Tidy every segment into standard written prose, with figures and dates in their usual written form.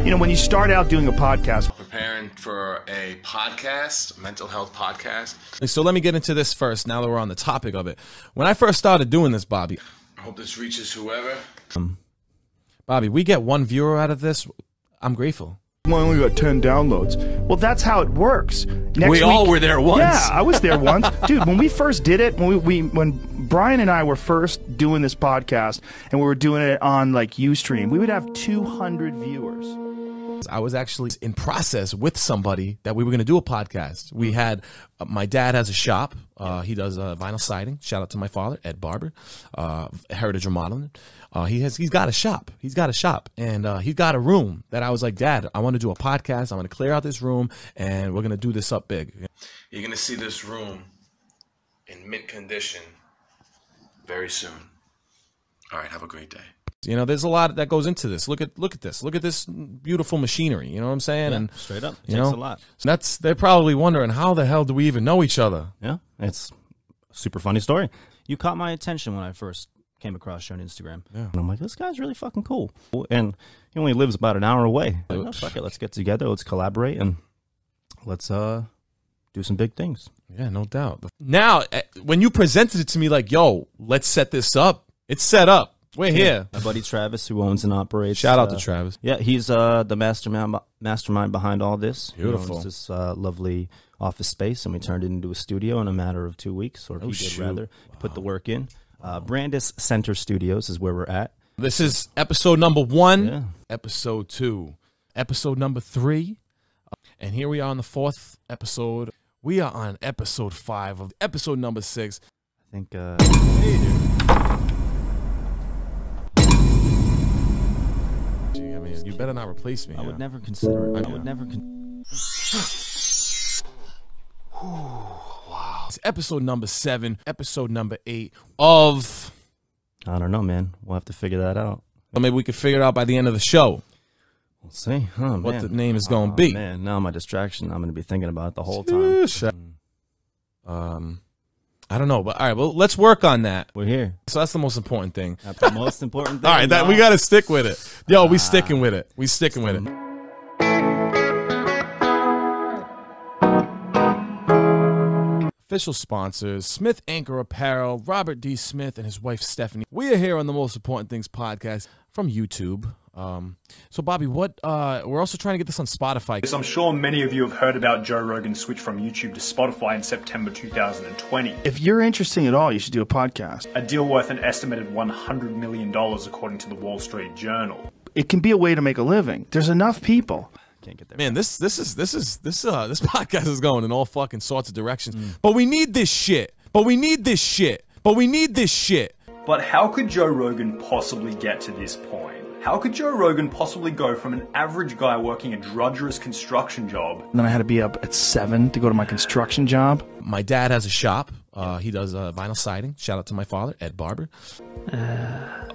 You know, when you start out doing a podcast, preparing for a podcast, mental health podcast. So let me get into this first, now that we're on the topic of it. When I first started doing this, Bobby. I hope this reaches whoever. Bobby, we get 1 viewer out of this. I'm grateful. I only got 10 downloads. Well, that's how it works. Next we all were there once. Yeah, I was there once. Dude, when we first did it, when Brian and I were first doing this podcast, and we were doing it on like Ustream, we would have 200 viewers. I was actually in process with somebody that we were going to do a podcast. We had, my dad has a shop. He does vinyl siding. Shout out to my father, Ed Barber, Heritage Remodeling. He's got a shop. He's got a shop, and he's got a room that I was like, Dad, I want to do a podcast. I'm going to clear out this room, and we're going to do this up big. You're going to see this room in mint condition very soon. All right, have a great day. You know, there's a lot that goes into this. Look at this. Look at this beautiful machinery. You know what I'm saying? Yeah, and straight up, it takes takes a lot. So they're probably wondering, how the hell do we even know each other? Yeah, it's a super funny story. You caught my attention when I first came across you on Instagram. Yeah. And I'm like, this guy's really fucking cool. And he only lives about an hour away. Like, oh, fuck it, let's get together, let's collaborate, and let's do some big things. Yeah, no doubt. Now, when you presented it to me like, yo, let's set this up, it's set up. We're here. My buddy Travis, who owns and operates. Shout out to Travis. Yeah, he's the mastermind behind all this. Beautiful. He owns this lovely office space, and we turned it into a studio in a matter of 2 weeks, or he did rather. Wow. He put the work in. Brandis Center Studios is where we're at. This is episode number 1, episode 2, episode number 3, and here we are on the 4th episode. We are on episode 5 of episode number 6. I think. Hey, dude. I mean, you better not replace me. I would never consider it. I would never. Wow. It's episode number 7, episode number 8 of. I don't know, man. We'll have to figure that out. Or maybe we could figure it out by the end of the show. We'll see. Oh, what man. the name is going to be. Man, now my distraction. I'm going to be thinking about it the whole time. I don't know, but all right. Well, let's work on that. We're here. So that's the most important thing. That's the most important thing. All right, we got to stick with it. Yo, we sticking with it. We sticking with it. Official sponsors, Smith Anchor Apparel, Robert D. Smith and his wife Stephanie. We are here on the Most Important Things podcast from YouTube. So Bobby, we're also trying to get this on Spotify. Yes, I'm sure many of you have heard about Joe Rogan's switch from YouTube to Spotify in September 2020. If you're interesting at all, you should do a podcast. A deal worth an estimated $100 million according to the Wall Street Journal. It can be a way to make a living. There's enough people. Can't get there. Man, this podcast is going in all fucking sorts of directions. But we need this shit. But we need this shit. But how could Joe Rogan possibly get to this point? How could Joe Rogan possibly go from an average guy working a drudgerous construction job? And then I had to be up at 7 to go to my construction job. My dad has a shop. He does vinyl siding. Shout out to my father, Ed Barber. To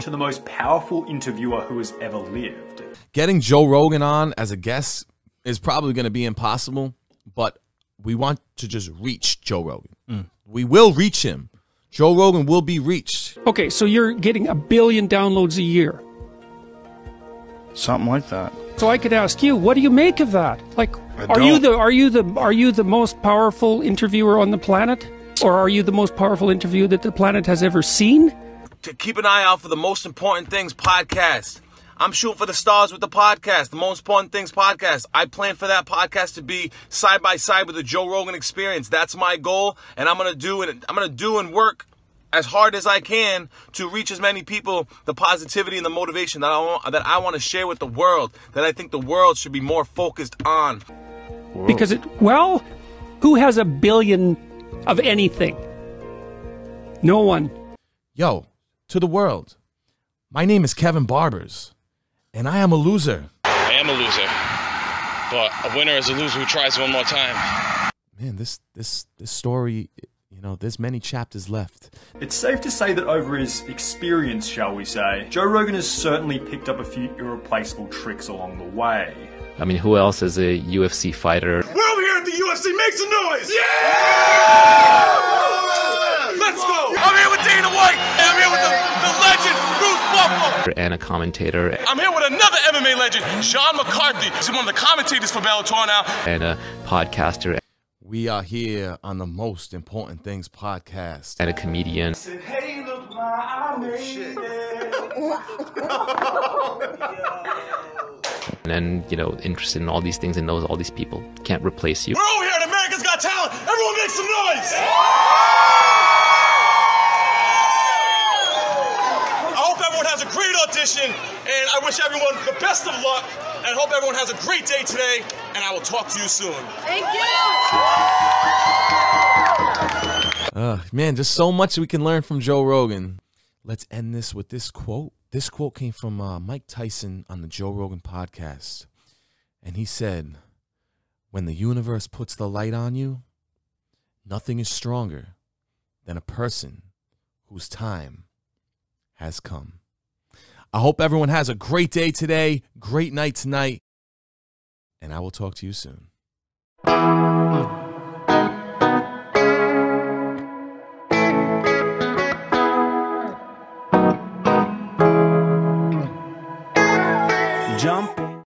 the most powerful interviewer who has ever lived. Getting Joe Rogan on as a guest is probably going to be impossible, but we want to just reach Joe Rogan. We will reach him. Joe Rogan will be reached. Okay, so you're getting 1 billion downloads a year. Something like that. So I could ask you, what do you make of that? Like, are you the most powerful interviewer on the planet, or are you the most powerful interviewer that the planet has ever seen? To keep an eye out for the Most Important Things podcast. I'm shooting for the stars with the podcast, the Most Important Things podcast. I plan for that podcast to be side by side with the Joe Rogan Experience. That's my goal, and I'm gonna do it. I'm gonna do and work as hard as I can to reach as many people, the positivity and the motivation that I want to share with the world, that I think the world should be more focused on. Whoa. Because who has 1 billion of anything? No one. Yo, to the world, my name is Kevin Barbers, and I am a loser. I am a loser, but a winner is a loser who tries one more time. Man, this story, you know, there's many chapters left. It's safe to say that over his experience, shall we say, Joe Rogan has certainly picked up a few irreplaceable tricks along the way. I mean, who else is a UFC fighter? We're over here at the UFC. Make some noise! Yeah! Let's go! I'm here with Dana White. I'm here with the legend, Bruce Buffalo. and a commentator. I'm here with another MMA legend, Sean McCarthy. He's one of the commentators for Bellator now. And a podcaster. We are here on the Most Important Things podcast. And a comedian. Hey, look, I made And, you know, interested in all these things and knows all these people. Can't replace you. We're over here at America's Got Talent. Everyone make some noise. I hope everyone has a great audition, and I wish everyone the best of luck, and I hope everyone has a great day today, and I will talk to you soon. Thank you. Man, just so much we can learn from Joe Rogan. Let's end this with this quote. This quote came from Mike Tyson on the Joe Rogan podcast. And he said, when the universe puts the light on you, nothing is stronger than a person whose time has come. I hope everyone has a great day today, great night tonight, and I will talk to you soon. Jump